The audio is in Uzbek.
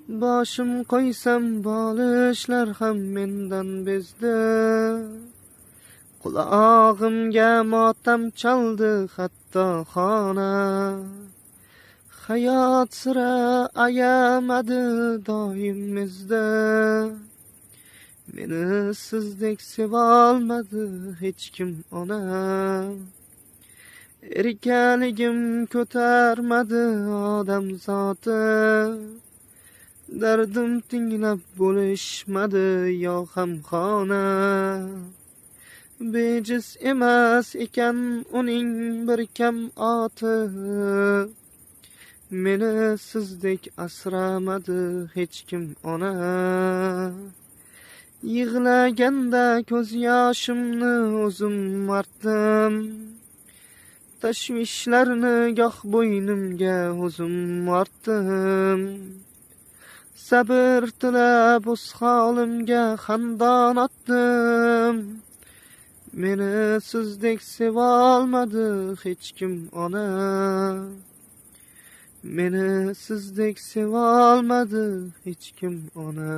Boshim qo'ysam bolishlar ham mendan bezdi. Qulog'imga motam chaldi hatto xona. Hayot sira ayamadi doim izda. Meni sizdek sevolmadi hech kim ona. Erkaligim ko'tarmadi odam zoti. Dardim tinglab bo'lishmadi yo hamxona. Bejiz emas ekan uning bir kam oti. Meni sizdek asramadi hech kim ona. Yig'laganda ko'z yoshimni o'zim artdim. Tashvishlarni goh bo'ynimga o'zim ortdim. Sabr tilab o'z holimga xandon otdim. Meni sizdek sevolmadi hech kim ona. Meni sizdek sevolmadi hech kim ona.